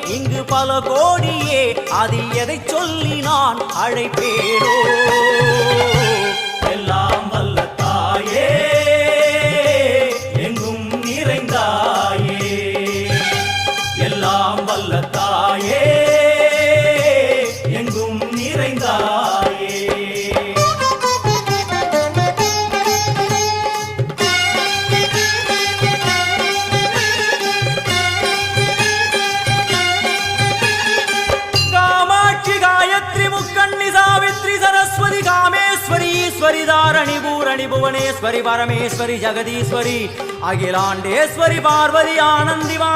இங்கு பல கோடியே, அதில் எதை சொல்லி நான் அழைப்பேனோ? எல்லாம் வல்ல தாயே, எங்கும் நிறைந்தாயே, எல்லாம் வல்ல தாயே, எங்கும் நிறைந்தாயே. सरस्वती कामेश्वरी ईश्वरी धारणी पूरणी भुवनेश्वरी परमेश्वरी जगदीश्वरी अखिलांडेश्वरी पार्वती आनंदी